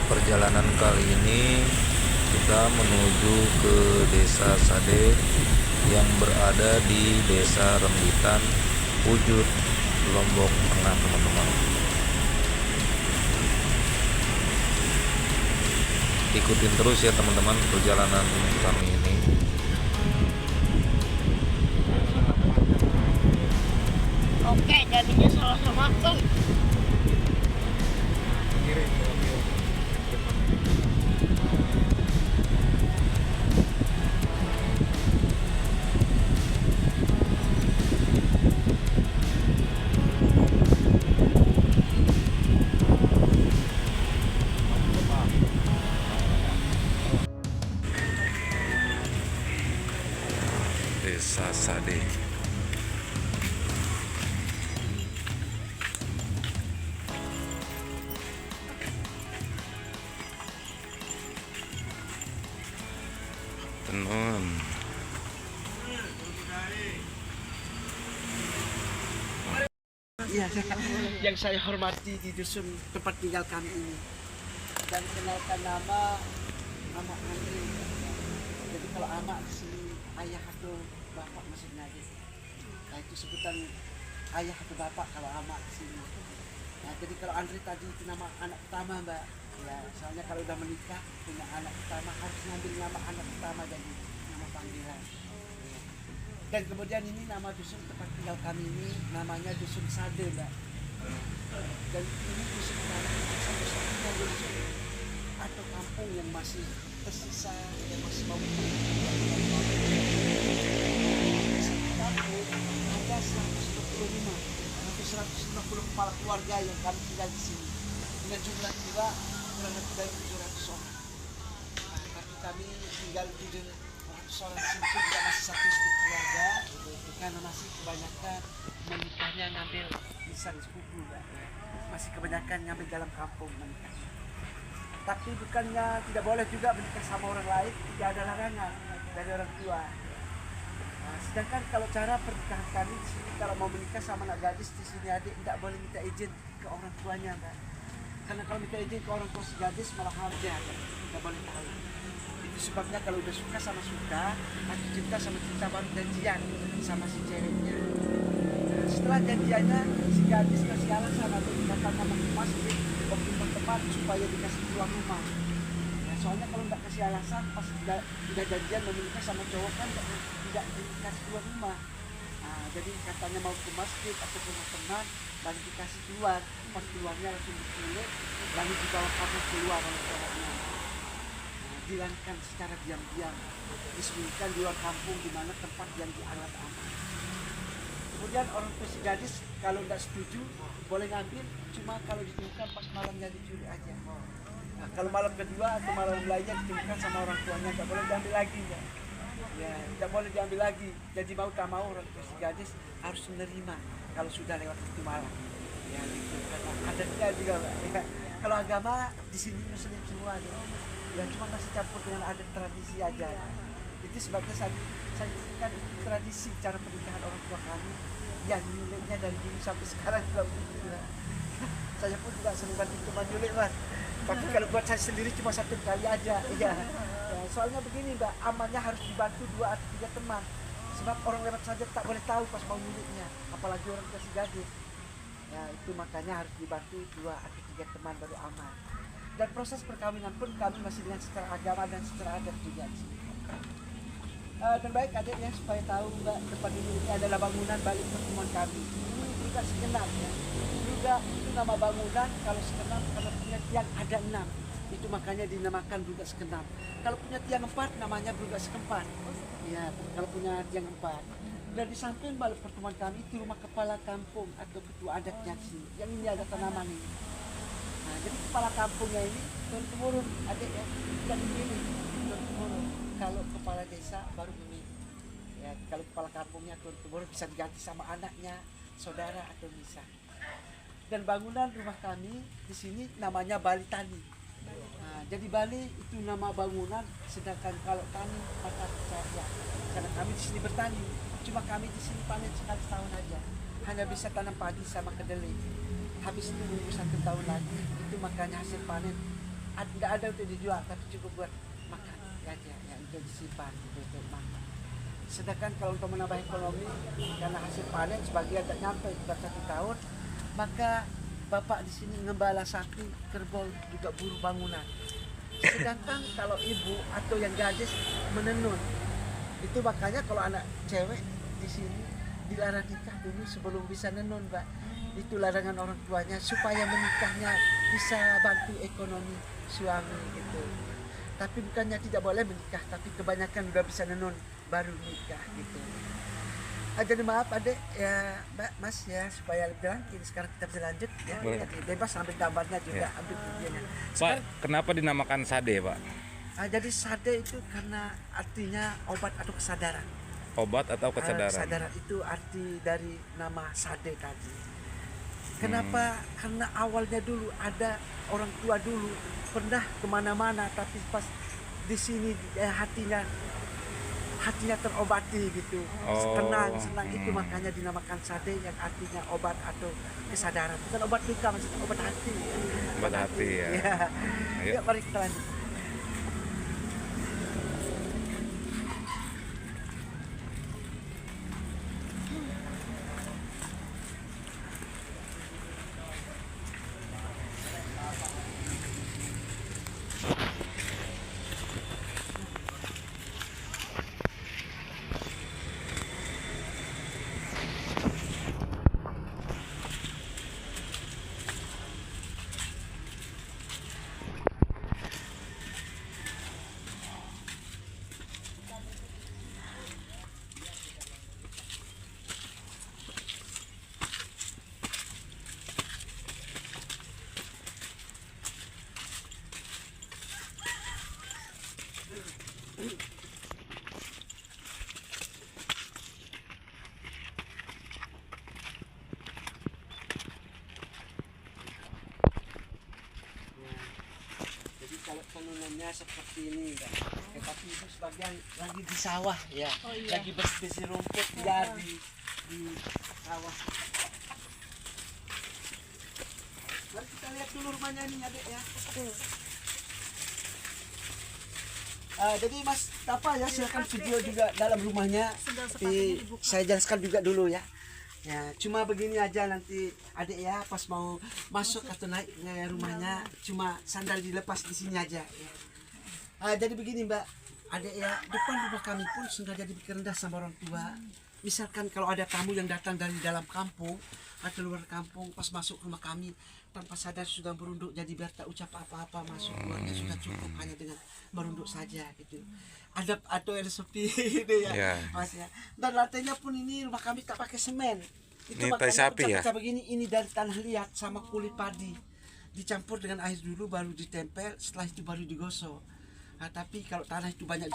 Perjalanan kali ini kita menuju ke Desa Sade yang berada di Desa Rembitan, Wujud, Lombok Tengah, teman-teman. Ikutin terus ya teman-teman perjalanan kami ini. Oke, jadinya salah sama aku. Desa Sade. Tenon. Iya, yang saya hormati di dusun tempat tinggal kami ini. Dan kenalkan nama Andri. Jadi kalau amak di sini ayah atau bapak maksudnya aja. Nah itu sebutan ayah atau bapak kalau amak di sini. Nah jadi kalau Andri tadi itu nama anak pertama mbak. Ya soalnya kalau udah menikah punya anak pertama harus ngambil nama anak pertama jadi nama panggilan. Dan kemudian ini nama dusun tempat tinggal kami ini namanya Dusun Sade mbak. Dan ini dusun dusun atau kampung yang masih tersisa, yang masih mau kampung ada 120 rumah, hampir 150 kepala keluarga yang kami tinggal di sini dengan jumlah jiwa kurang lebih dari 700 orang. Tapi kami tinggal 700 orang di sini pun juga masih satu keluarga karena masih kebanyakan menikahnya ngambil lisan sepupu ya. Masih kebanyakan ngambil dalam kampung menikah. Tapi bukannya tidak boleh juga menikah sama orang lain, tidak ada larangan dari orang tua. Nah, sedangkan kalau cara pernikahan kami di sini kalau mau menikah sama anak gadis di sini adik tidak boleh minta izin ke orang tuanya mbak. Karena kalau minta izin ke orang tua si gadis malah harga tidak boleh tahu. Itu sebabnya kalau udah suka sama suka, atau cinta sama cinta baru janjian sama si ceweknya. Nah, setelah janjiannya si gadis kasih alasan atau dikatakan sama masjid waktu teman supaya dikasih keluar rumah. Ya, soalnya kalau nggak kasih alasan pas udah janjian mau menikah sama cowok kan tidak dikasih keluar rumah. Nah, jadi katanya mau ke masjid atau ke rumah teman lalu dikasih keluar, pas keluarnya langsung dipilih lalu dibawa kabur keluar oleh cowoknya. Dihilangkan secara diam-diam, disembunyikan di luar kampung di mana tempat yang dianggap aman. Kemudian orang tua si gadis kalau tidak setuju boleh ngambil, cuma kalau ditemukan pas malamnya dicuri aja. Nah, kalau malam kedua atau malam lainnya ditemukan sama orang tuanya tidak boleh diambil lagi ya. Ya, tidak boleh diambil lagi. Jadi mau tak mau orang tua si gadis harus menerima kalau sudah lewat itu malam. Ya, gitu. Karena adatnya juga ya. Kalau agama di sini Muslim semua ya cuma masih campur dengan adat tradisi aja. Itu sebabnya saya kan tradisi cara pernikahan orang tua kami yang nyuliknya dari dulu sampai sekarang juga begitu. Saya pun juga sering bantu teman nyulik mas. Tapi kalau buat saya sendiri cuma satu kali aja. Iya. Ya, soalnya begini mbak, amannya harus dibantu 2 atau 3 teman. Sebab orang lewat saja tak boleh tahu pas mau nyuliknya, apalagi orang kasih gadis. Ya itu makanya harus dibantu 2 atau 3 teman baru aman. Dan proses perkawinan pun kami masih dengan secara agama dan secara adat juga. Dan baik adik ya supaya tahu mbak tempat ini adalah bangunan balik pertemuan kami. Ini juga segenap ya. Juga itu nama bangunan kalau segenap karena punya tiang ada 6. Itu makanya dinamakan Brugak Segenap. Kalau punya tiang 4 namanya Brugak Sekempat. Ya kalau punya tiang 4. Dan di samping balik pertemuan kami itu rumah kepala kampung atau ketua adatnya sih. Yang ini ada tanaman ini. Nah, jadi kepala kampungnya ini turun-temurun adik ya, bukan memilih turun-temurun. Kalau kepala desa baru memilih. Ya, kalau kepala kampungnya turun-temurun bisa diganti sama anaknya, saudara atau misah. Dan bangunan rumah kami di sini namanya Bali Tani. Nah, jadi Bali itu nama bangunan, sedangkan kalau tani mata pencarian. Karena kami di sini bertani, cuma kami di sini panen sekali setahun aja. Hanya bisa tanam padi sama kedelai. Habis itu nunggu 1 tahun lagi, itu makanya hasil panen nggak ada untuk dijual, tapi cukup buat makan aja, ya untuk disimpan gitu, untuk makan. Sedangkan kalau untuk menambah ekonomi karena hasil panen sebagian tak nyampe juga 1 tahun, maka bapak di sini ngembala sapi, kerbau, juga buruh bangunan. Sedangkan kalau ibu atau yang gadis menenun, itu makanya kalau anak cewek di sini dilarang nikah dulu sebelum bisa nenun, Mbak. Itu larangan orang tuanya supaya menikahnya bisa bantu ekonomi suami gitu. Tapi bukannya tidak boleh menikah, tapi kebanyakan udah bisa nenun baru nikah gitu. Jadi maaf adek ya Mbak, Mas ya, supaya lebih lanjut sekarang kita bisa lanjut ya. Boleh. Jadi bebas ambil gambarnya juga, Ya. ambil videonya. Pak, kenapa dinamakan sade, Pak? Jadi sade itu karena artinya obat atau kesadaran. Obat atau kesadaran? Kesadaran itu arti dari nama sade tadi. Kenapa? Karena awalnya dulu ada orang tua dulu pernah kemana-mana, tapi pas di sini hatinya terobati gitu. Oh. Senang itu makanya dinamakan sade yang artinya obat atau kesadaran. Bukan obat duka, maksudnya obat hati. Obat hati ya. Ya. Ayo. Yuk mari kita lanjut. Jadi kalau tenunannya seperti ini, Mbak. Tetapi itu sebagian lagi di sawah ya, Oh, iya. lagi bersih rumput ya di sawah. Mari kita lihat dulu rumahnya ini adek ya. Jadi Mas Tapa ya, silakan video juga dalam rumahnya. Tapi saya jelaskan juga dulu ya. Ya, cuma begini aja nanti adik ya, pas mau masuk atau naik ke rumahnya, cuma sandal dilepas di sini aja. Ya. Jadi begini Mbak, adik ya, depan rumah kami pun sudah jadi rendah sama orang tua. Misalkan kalau ada tamu yang datang dari dalam kampung atau luar kampung, pas masuk rumah kami tanpa sadar sudah merunduk, jadi biar tak ucap apa-apa, masuk keluarnya sudah cukup hanya dengan merunduk saja gitu. Ada atau ada seperti ini ya, Ya. Mas ya. Dan lantainya pun ini rumah kami tak pakai semen. Itu Ini tai makanya sapi ya? pecah-pecah begini, ini dari tanah liat sama kulit padi. Dicampur dengan air dulu baru ditempel, setelah itu baru digosok. Tapi kalau tanah itu banyak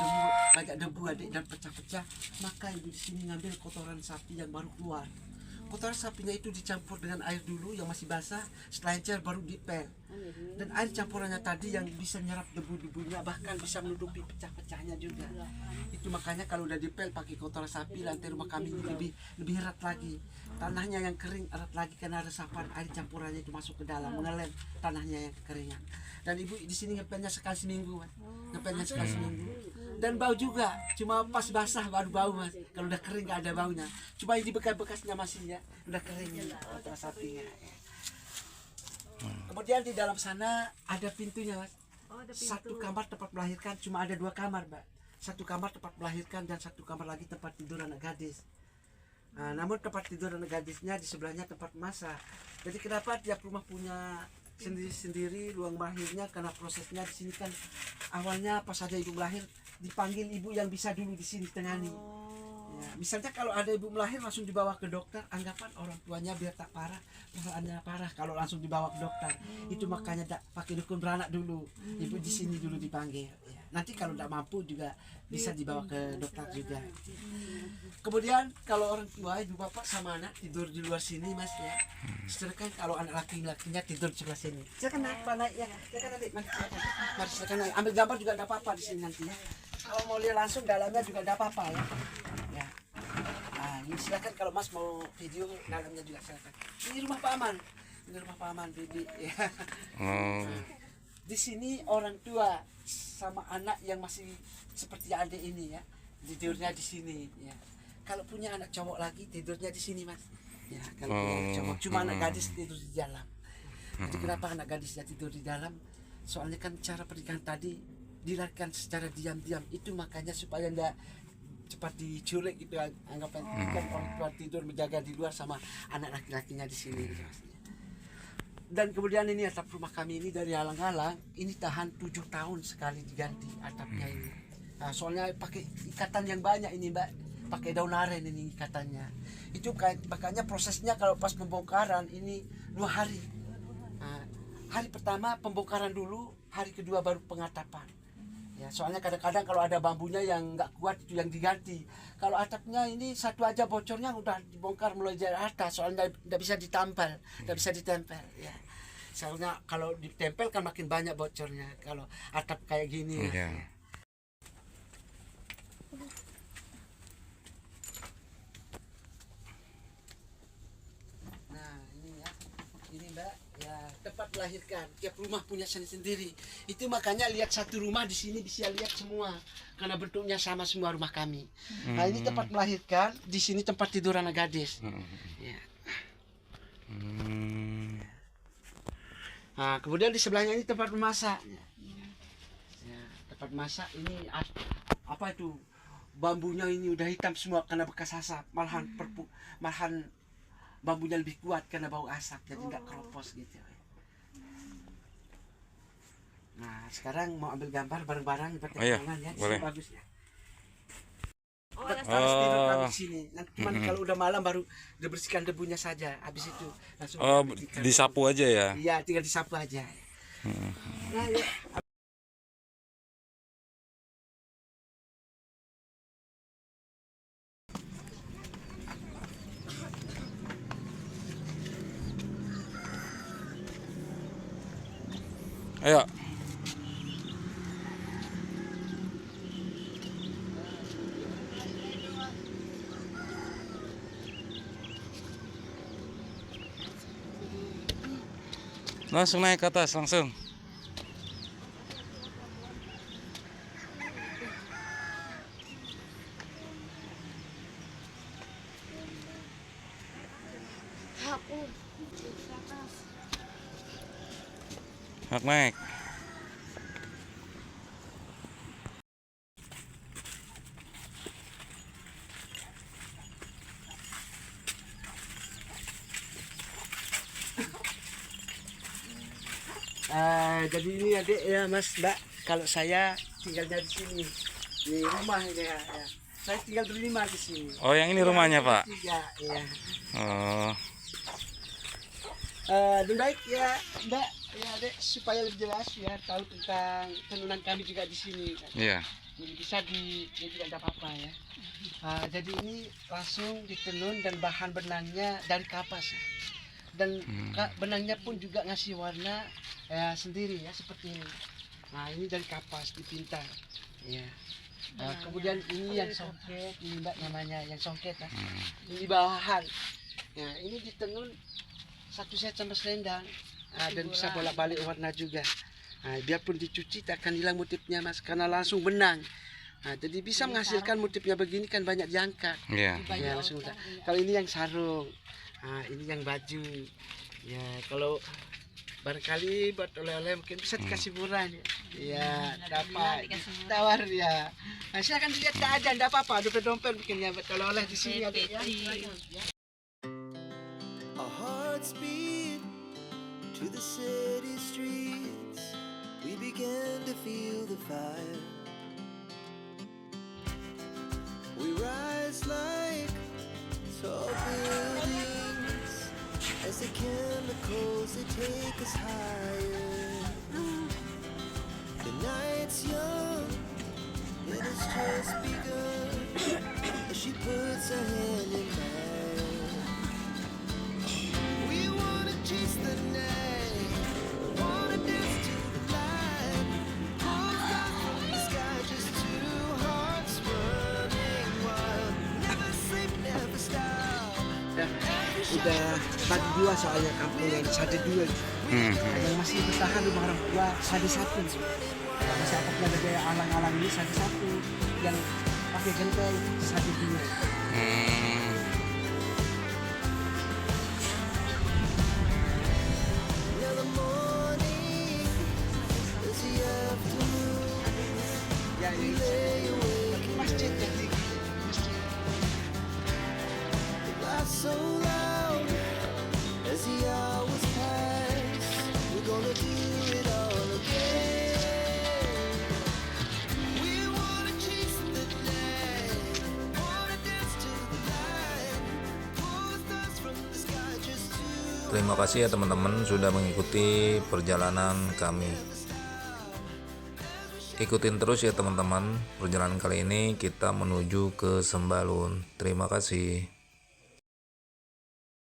debu adik dan pecah-pecah, maka ibu di sini ngambil kotoran sapi yang baru keluar. Kotoran sapinya itu dicampur dengan air dulu yang masih basah, setelah encer baru dipel. Dan air campurannya tadi yang bisa nyerap debu-debunya, bahkan bisa menutupi pecah-pecahnya juga. Itu makanya kalau udah dipel pakai kotoran sapi, lantai rumah kami lebih erat lagi. Tanahnya yang kering erat lagi karena ada resapan air campurannya itu masuk ke dalam, mengelem tanahnya yang kekeringan. Dan ibu di sini ngepelnya sekali seminggu, Mas. Ngepelnya sekali seminggu. Dan bau juga, cuma pas basah baru bau, Mas. Kalau udah kering nggak ada baunya. Cuma ini bekas-bekasnya masih ya, udah kering kotoran sapinya. Kemudian di dalam sana ada pintunya, Mas. Satu kamar tempat melahirkan, cuma ada 2 kamar, Mbak. Satu kamar tempat melahirkan dan satu kamar lagi tempat tidur anak gadis. Namun tempat tidur anak gadisnya di sebelahnya tempat masak. Jadi kenapa tiap rumah punya sendiri-sendiri ruang melahirnya, karena prosesnya di sini kan awalnya pas ada ibu melahir dipanggil ibu yang bisa dulu di sini tengani. Ya, misalnya kalau ada ibu melahir langsung dibawa ke dokter, anggapan orang tuanya biar tak parah, perasaannya parah kalau langsung dibawa ke dokter. Itu makanya tak pakai dukun beranak dulu. Ibu di sini dulu dipanggil. Ya. Nanti kalau tidak mampu juga bisa dibawa ke dokter juga. Kemudian kalau orang tua ibu bapak sama anak tidur di luar sini, Mas ya. Sedangkan kalau anak laki-lakinya tidur di sebelah sini. Silakan naik Pak, naik ya. Silakan adik, mari silakan naik. Ambil gambar juga tidak apa-apa di sini nanti ya. Kalau mau lihat langsung dalamnya juga tidak apa-apa ya. Ya. Ini silakan kalau Mas mau video dalamnya juga silakan. Ini rumah Pak Aman. Ini rumah Pak Aman, Bibi. Ya. di sini orang tua sama anak yang masih seperti adik ini ya, tidurnya di sini ya. Kalau punya anak cowok lagi tidurnya di sini mas. Ya, kalau punya anak cowok, cuma anak gadis tidur di dalam. Jadi kenapa anak gadisnya tidur di dalam? Soalnya kan cara pernikahan tadi dilarikan secara diam-diam, itu makanya supaya ndak cepat diculik gitu, anggapan kan orang tua tidur menjaga di luar sama anak laki-lakinya di sini gitu, mas. Dan kemudian ini atap rumah kami ini dari halang-halang ini tahan 7 tahun sekali diganti atapnya ini. Nah, soalnya pakai ikatan yang banyak ini mbak, pakai daun aren ini ikatannya. Itu kayak makanya prosesnya kalau pas pembongkaran ini 2 hari. Nah, hari pertama pembongkaran dulu, hari kedua baru pengatapan. Ya, soalnya kadang-kadang kalau ada bambunya yang nggak kuat itu yang diganti. Kalau atapnya ini satu aja bocornya udah dibongkar mulai dari atas, soalnya nggak bisa ditempel, ya. Soalnya kalau ditempel kan makin banyak bocornya kalau atap kayak gini. Iya. Ya. Nah ini ya, ini mbak ya tempat melahirkan. Tiap rumah punya sendiri. Itu makanya lihat satu rumah di sini bisa lihat semua karena bentuknya sama semua rumah kami. Nah ini tempat melahirkan, di sini tempat tidur anak gadis. Ya. Nah kemudian di sebelahnya ini tempat memasak. Ya, tempat masak ini apa itu bambunya ini udah hitam semua karena bekas asap. Malahan bambunya lebih kuat karena bau asap, jadi nggak keropos gitu. Nah sekarang mau ambil gambar bareng-bareng bertegangan ya, boleh. Bagus ya. Harus tidur kami di sini. Nanti cuman kalau udah malam baru dibersihkan debunya saja. Habis itu langsung disapu aja ya. Iya, tinggal disapu aja. Nah, ya. Ayo. Langsung naik ke atas langsung. Hak naik. Jadi ini adik ya mas mbak, kalau saya tinggalnya di sini di rumah ini ya. Saya tinggal berlima di sini. Oh yang ini rumahnya pak? Tiga ya. Oh. Lebih baik ya mbak ya adik supaya lebih jelas ya tahu tentang tenunan kami juga di sini. Iya. Jadi bisa jadi tidak ada apa-apa ya. Jadi ini langsung ditenun dan bahan benangnya dari kapas ya. Dan benangnya pun juga ngasih warna ya sendiri ya seperti ini. Nah ini dari kapas dipinta ya. Kemudian ini yang songket, ini mbak namanya yang songket ya. Ini bahan ya, ini ditenun satu set sama selendang dan bisa bolak-balik warna juga. Biarpun dicuci tak akan hilang motifnya mas karena langsung benang. Jadi bisa menghasilkan motifnya begini kan banyak diangkat. Iya. Ya langsung udah. Kalau ini yang sarung. Ini yang baju ya, kalau barangkali buat oleh-oleh mungkin bisa dikasih murah ya. Ya dapat tawar ya. Nah silakan dilihat aja, enggak apa-apa, dompet mungkin ya buat oleh-oleh di sini ada ya. Our hearts beat to the city streets. We began to feel the fire. We rise like tall buildings as the chemicals they take us higher. The night's young, it has just begun as she puts her hand in mine. We wanna chase the night, wanna dance to the light. Pulls down from the sky, just two hearts running wild. Never sleep, never stop. Udah bagi dua soalnya kampung yang satu dua. Yang masih bertahan rumah orang tua sadi satu. Masih atapnya ada kayak alang-alang ini sadi satu. Yang pakai genteng sadi dua. Now the morning is the afternoon. Ya ini masjid jadi masjid. It laughs so loud as the hours pass. We're gonna do it all again. We wanna chase the night, wanna dance to the light, pull stars from the sky just to. Terima kasih ya teman-teman sudah mengikuti perjalanan kami. Ikutin terus ya teman-teman. Perjalanan kali ini kita menuju ke Sembalun. Terima kasih.